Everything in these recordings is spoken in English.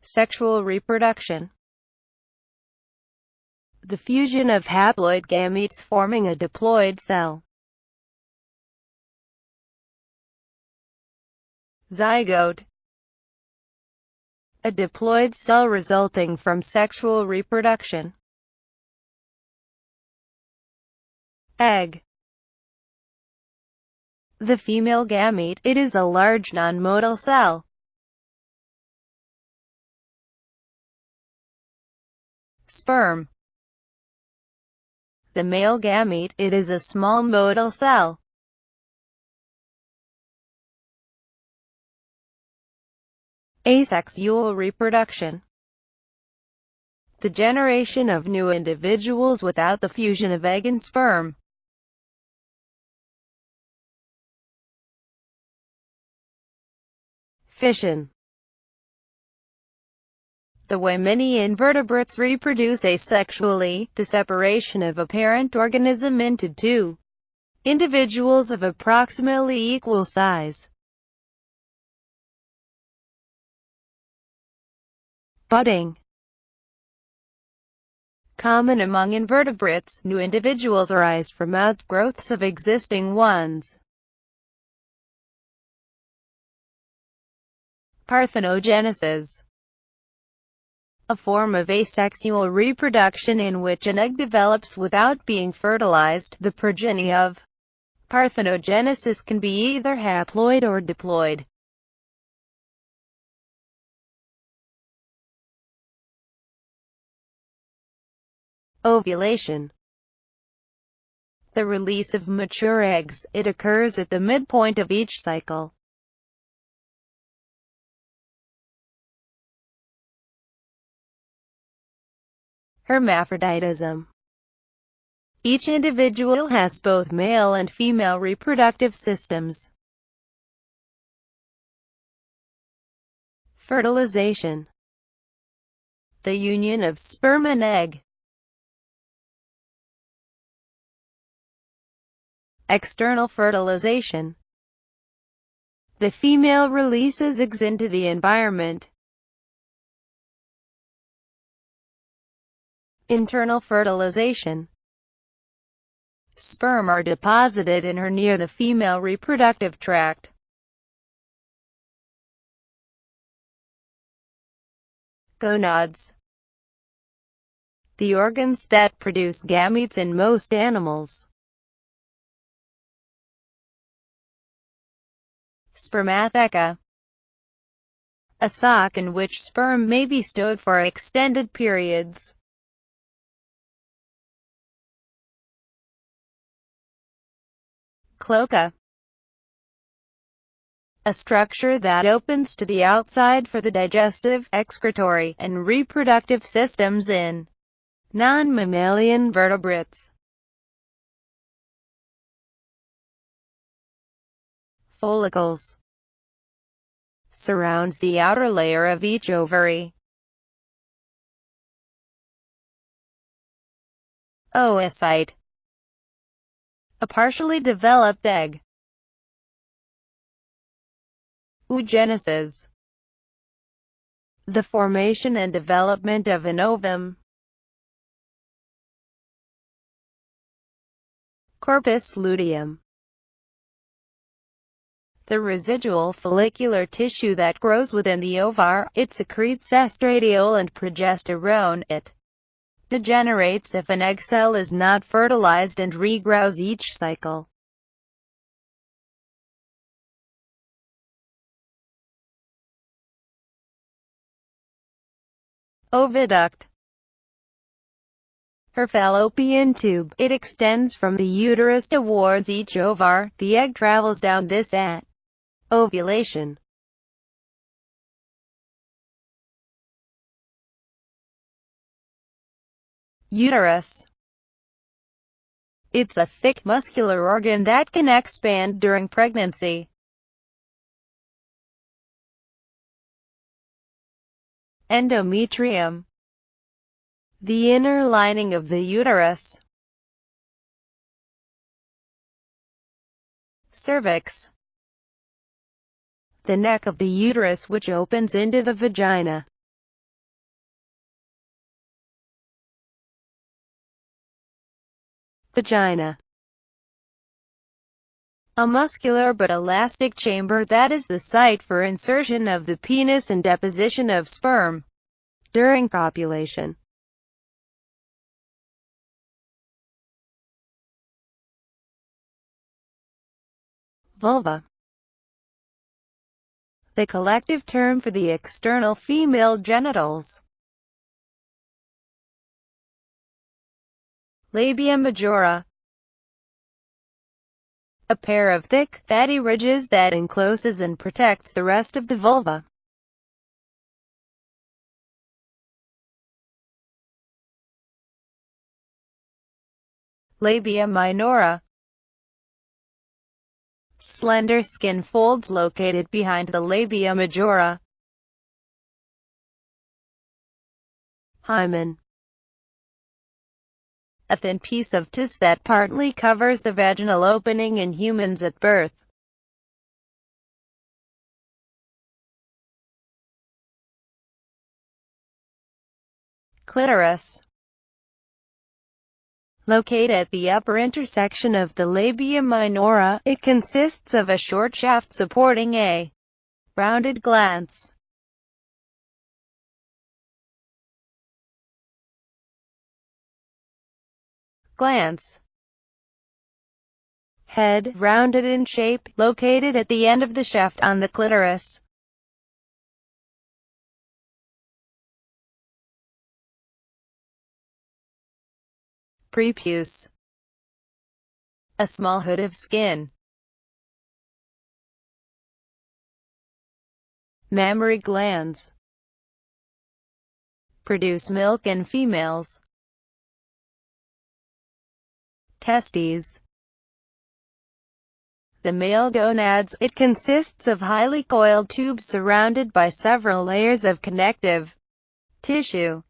Sexual reproduction. The fusion of haploid gametes forming a diploid cell. Zygote. A diploid cell resulting from sexual reproduction. Egg. The female gamete, it is a large non-motile cell. Sperm. The male gamete, it is a small motile cell. Asexual reproduction. The generation of new individuals without the fusion of egg and sperm. Fission. The way many invertebrates reproduce asexually, the separation of a parent organism into two individuals of approximately equal size. Budding. Common among invertebrates, new individuals arise from outgrowths of existing ones. Parthenogenesis. A form of asexual reproduction in which an egg develops without being fertilized. The progeny of parthenogenesis can be either haploid or diploid. Ovulation. The release of mature eggs. It occurs at the midpoint of each cycle. Hermaphroditism. Each individual has both male and female reproductive systems. Fertilization. The union of sperm and egg. External fertilization. The female releases eggs into the environment. Internal fertilization. Sperm are deposited in or near the female reproductive tract. Gonads. The organs that produce gametes in most animals. Spermatheca. A sac in which sperm may be stowed for extended periods. Cloaca. A structure that opens to the outside for the digestive, excretory, and reproductive systems in non-mammalian vertebrates. Follicles. Surrounds the outer layer of each ovary. Oocyte. A partially developed egg. Oogenesis. The formation and development of an ovum. Corpus luteum. The residual follicular tissue that grows within the ovary. It secretes estradiol and progesterone. It degenerates if an egg cell is not fertilized and regrows each cycle. Oviduct. Her fallopian tube. It extends from the uterus towards each ovary. The egg travels down this at ovulation. Uterus. It's a thick, muscular organ that can expand during pregnancy. Endometrium. The inner lining of the uterus. Cervix. The neck of the uterus which opens into the vagina. Vagina. A muscular but elastic chamber that is the site for insertion of the penis and deposition of sperm during copulation. Vulva. The collective term for the external female genitals. Labia majora. A pair of thick, fatty ridges that encloses and protects the rest of the vulva. Labia minora. Slender skin folds located behind the labia majora. Hymen. A thin piece of tisse that partly covers the vaginal opening in humans at birth. Clitoris. Located at the upper intersection of the labia minora, it consists of a short shaft supporting a rounded glans. Glans. Head, rounded in shape, located at the end of the shaft on the clitoris. Prepuce. A small hood of skin. Mammary glands. Produce milk in females. Testes. The male gonads. It consists of highly coiled tubes surrounded by several layers of connective tissue.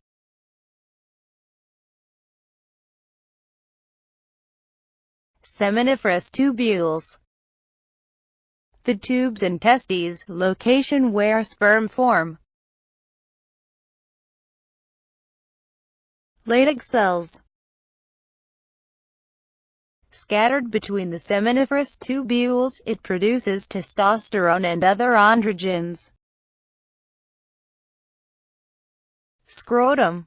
Seminiferous tubules. The tubes and testes, location where sperm form. Latex cells. Scattered between the seminiferous tubules, it produces testosterone and other androgens. Scrotum.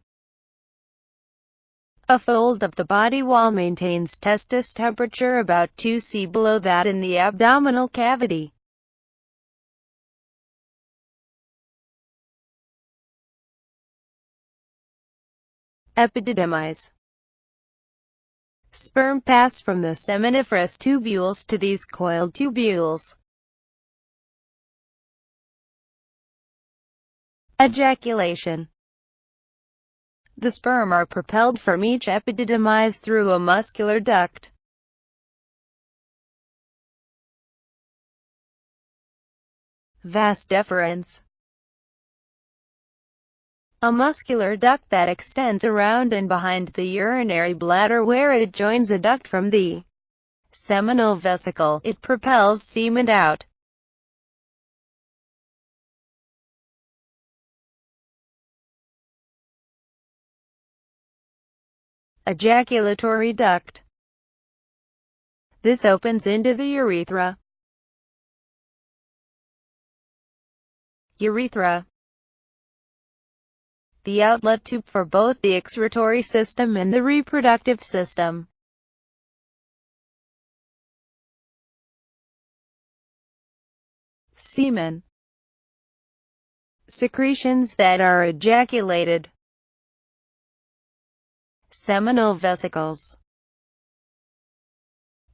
A fold of the body wall maintains testis temperature about 2°C below that in the abdominal cavity. Epididymis. Sperm pass from the seminiferous tubules to these coiled tubules. Ejaculation. The sperm are propelled from each epididymis through a muscular duct. Vas deferens. A muscular duct that extends around and behind the urinary bladder where it joins a duct from the seminal vesicle. It propels semen out. Ejaculatory duct. This opens into the urethra. Urethra. The outlet tube for both the excretory system and the reproductive system. Semen. Secretions that are ejaculated. Seminal vesicles.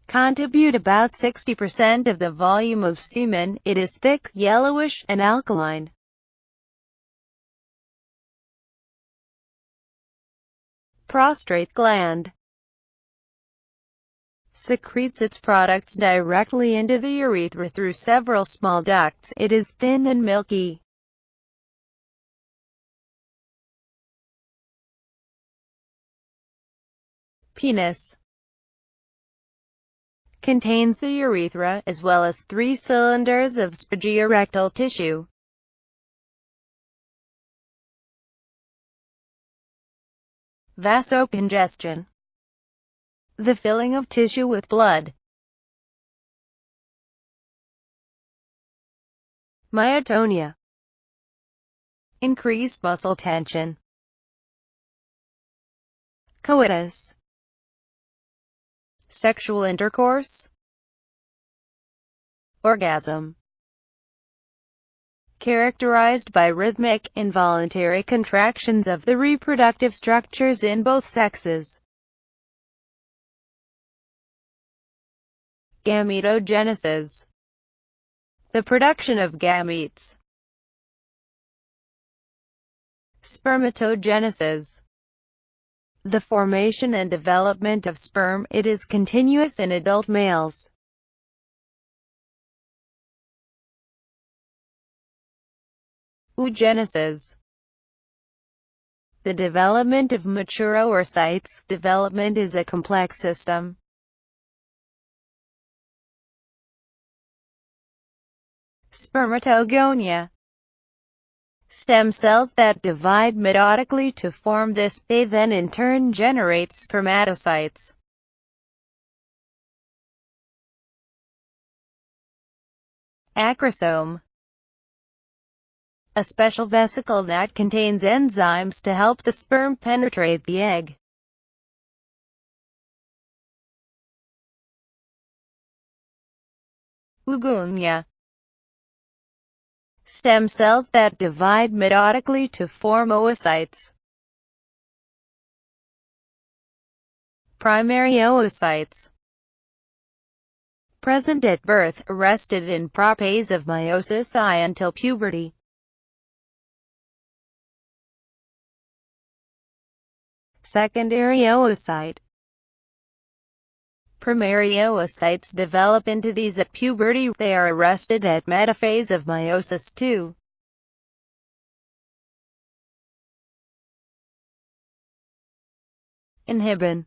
Contribute about 60% of the volume of semen. It is thick, yellowish, and alkaline. Prostrate gland. Secretes its products directly into the urethra through several small ducts. It is thin and milky. Penis. Contains the urethra, as well as 3 cylinders of spagiorectal tissue. Vasocongestion. The filling of tissue with blood. Myotonia. Increased muscle tension. Coitus. Sexual intercourse. Orgasm. Characterized by rhythmic, involuntary contractions of the reproductive structures in both sexes. Gametogenesis. The production of gametes. Spermatogenesis. The formation and development of sperm. It is continuous in adult males. Oogenesis. The development of majora or sites. Development is a complex system. Spermatogonia. Stem cells that divide mitotically to form this. They then in turn generate spermatocytes. Acrosome. A special vesicle that contains enzymes to help the sperm penetrate the egg. Oogonia. Stem cells that divide mitotically to form oocytes. Primary oocytes. Present at birth, arrested in prophase of meiosis I until puberty. Secondary oocyte. Primary oocytes develop into these at puberty. They are arrested at metaphase of meiosis II. Inhibin.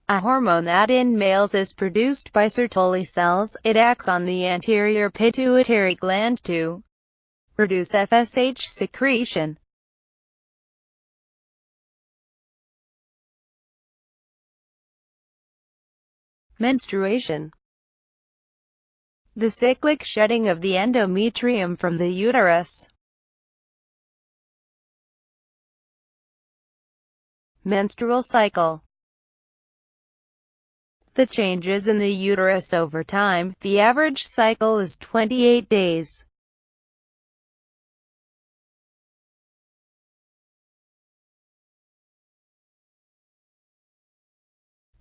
A hormone that in males is produced by Sertoli cells. It acts on the anterior pituitary gland to reduce FSH secretion. Menstruation. The cyclic shedding of the endometrium from the uterus. Menstrual cycle. The changes in the uterus over time. The average cycle is 28 days.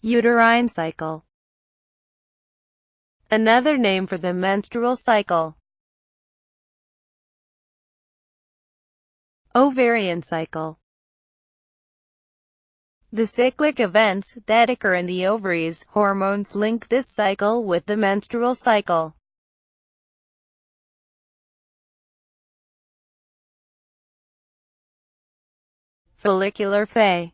Uterine cycle. Another name for the menstrual cycle. Ovarian cycle. The cyclic events that occur in the ovaries. Hormones link this cycle with the menstrual cycle. Follicular phase.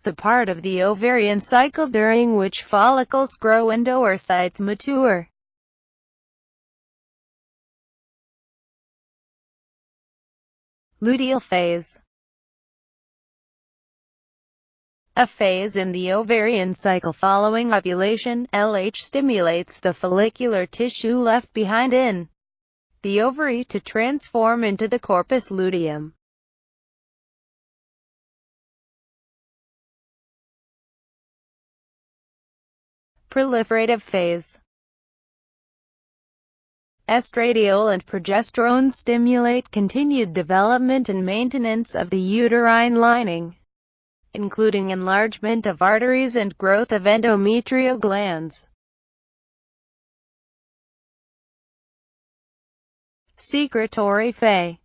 The part of the ovarian cycle during which follicles grow and oocytes mature. Luteal phase. A phase in the ovarian cycle following ovulation. LH stimulates the follicular tissue left behind in the ovary to transform into the corpus luteum. Proliferative phase. Estradiol and progesterone stimulate continued development and maintenance of the uterine lining, including enlargement of arteries and growth of endometrial glands. Secretory phase.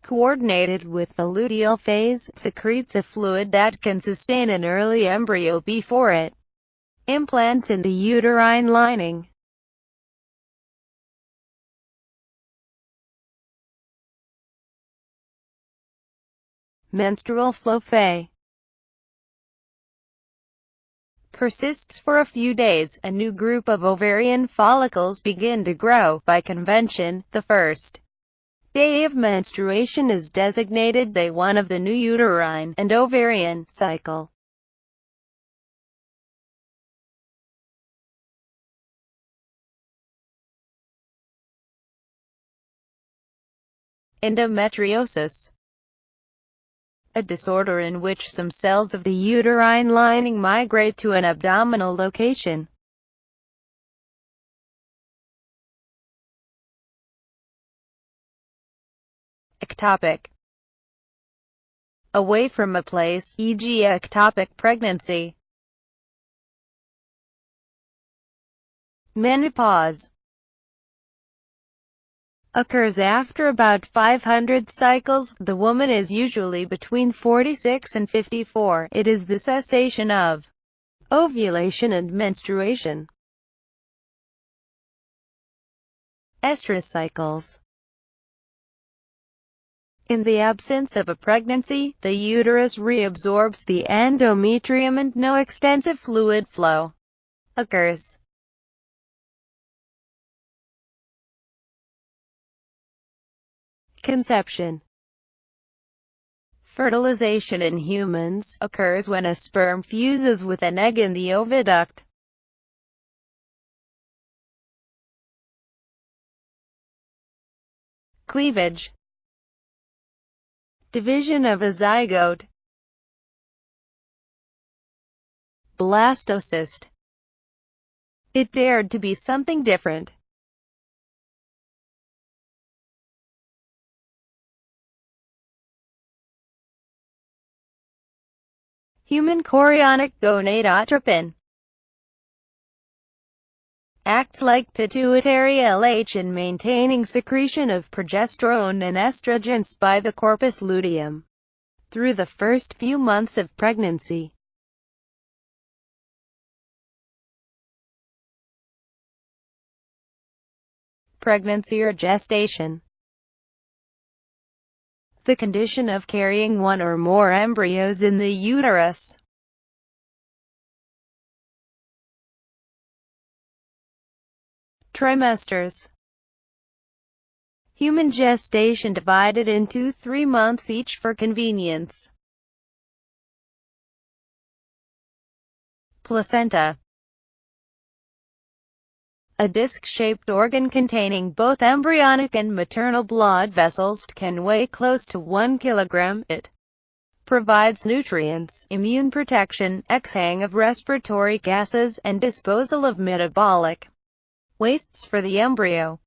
Coordinated with the luteal phase, secretes a fluid that can sustain an early embryo before it implants in the uterine lining. Menstrual flow phase. Persists for a few days. A new group of ovarian follicles begin to grow. By convention, the first day of menstruation is designated day 1 of the new uterine and ovarian cycle. Endometriosis, a disorder in which some cells of the uterine lining migrate to an abdominal location. Ectopic, away from a place, e.g. ectopic pregnancy. Menopause occurs after about 500 cycles. The woman is usually between 46 and 54. It is the cessation of ovulation and menstruation. Estrous cycles. In the absence of a pregnancy, the uterus reabsorbs the endometrium and no extensive fluid flow occurs. Conception. Fertilization in humans occurs when a sperm fuses with an egg in the oviduct. Cleavage. Division of a zygote. Blastocyst. It dared to be something different. Human chorionic gonadotropin acts like pituitary LH in maintaining secretion of progesterone and estrogens by the corpus luteum through the first few months of pregnancy. Pregnancy or gestation. The condition of carrying one or more embryos in the uterus. Trimesters. Human gestation divided into 3 months each for convenience. Placenta. A disc-shaped organ containing both embryonic and maternal blood vessels, can weigh close to 1 kilogram. It provides nutrients, immune protection, exhang of respiratory gases, and disposal of metabolic wastes for the embryo.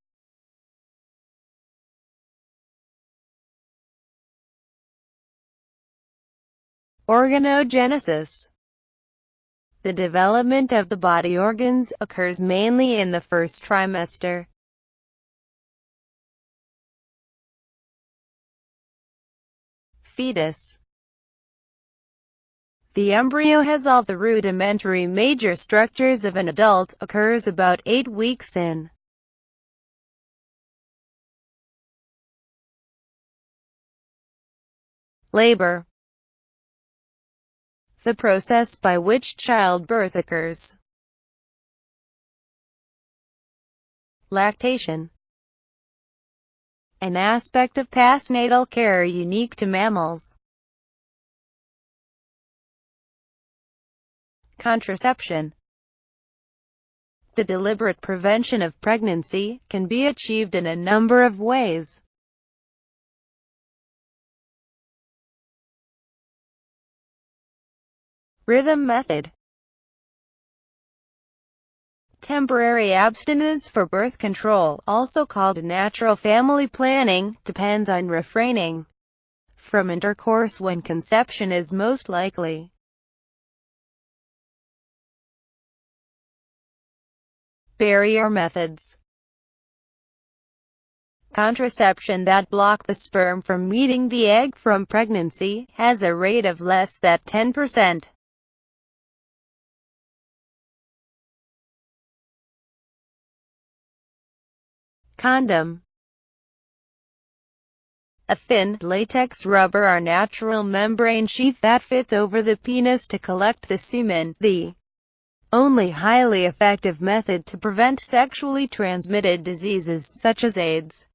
Organogenesis. The development of the body organs occurs mainly in the first trimester. Fetus. The embryo has all the rudimentary major structures of an adult, occurs about 8 weeks in. Labor. The process by which childbirth occurs. Lactation. An aspect of postnatal care unique to mammals. Contraception. The deliberate prevention of pregnancy can be achieved in a number of ways. Rhythm method. Temporary abstinence for birth control, also called natural family planning, depends on refraining from intercourse when conception is most likely. Barrier methods. Contraception that block the sperm from meeting the egg from pregnancy has a rate of less than 10%. Condom. A thin, latex rubber or natural membrane sheath that fits over the penis to collect the semen, the only highly effective method to prevent sexually transmitted diseases such as AIDS.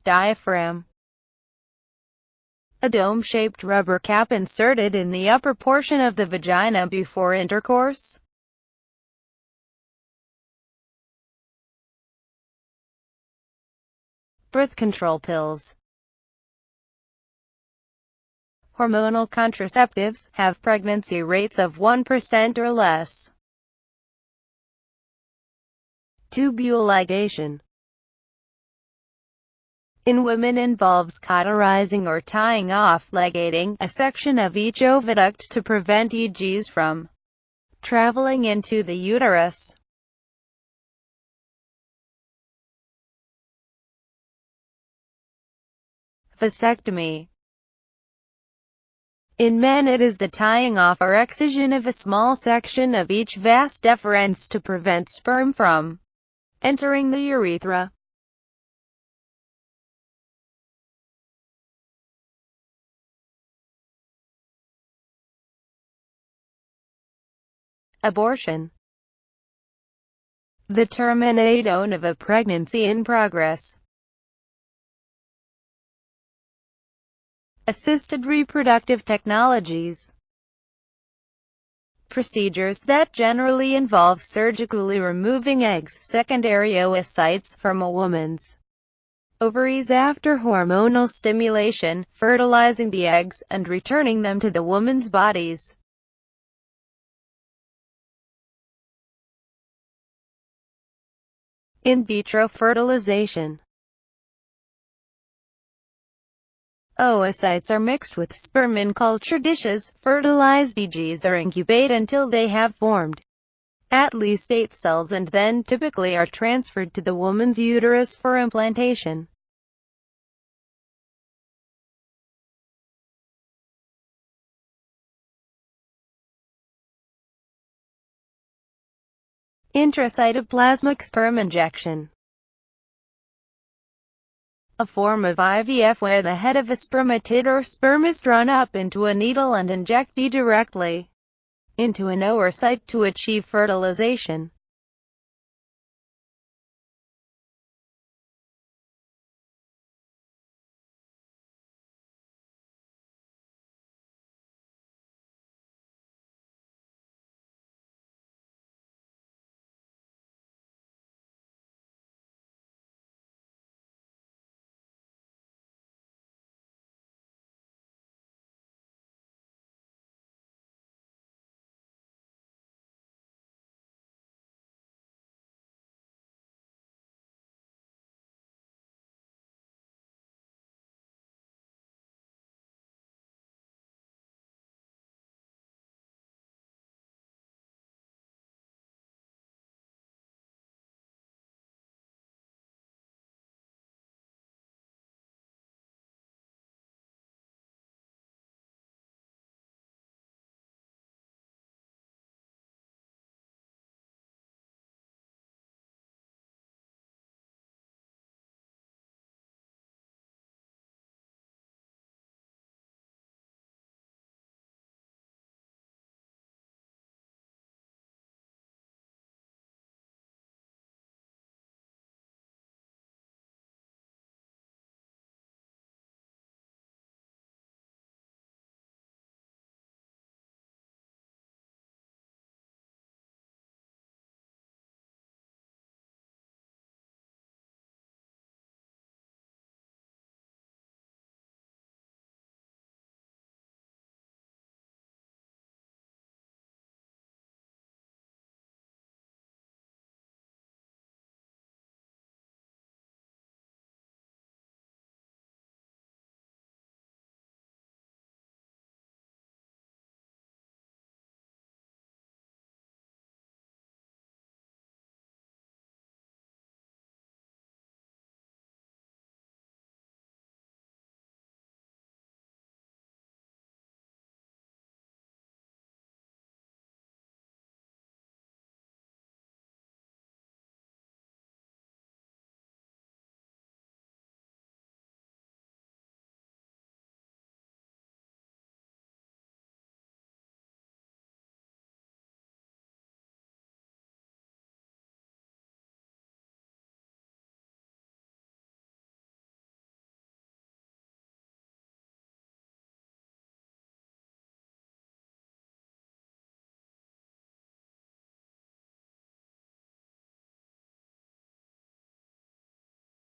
diaphragm. A dome-shaped rubber cap inserted in the upper portion of the vagina before intercourse. Birth control pills. Hormonal contraceptives have pregnancy rates of 1% or less. Tubule ligation. In women involves cauterizing or tying off, ligating, a section of each oviduct to prevent eggs from traveling into the uterus. Vasectomy. In men it is the tying off or excision of a small section of each vas deferens to prevent sperm from entering the urethra. Abortion. The termination of a pregnancy in progress. Assisted reproductive technologies. Procedures that generally involve surgically removing eggs, secondary oocytes, from a woman's ovaries after hormonal stimulation, fertilizing the eggs, and returning them to the woman's bodies. In vitro fertilization. Oocytes are mixed with sperm in culture dishes, fertilized eggs are incubated until they have formed at least 8 cells and then typically are transferred to the woman's uterus for implantation. Intracytoplasmic sperm injection. A form of IVF where the head of a spermatid or sperm is drawn up into a needle and injected directly into an oocyte to achieve fertilization.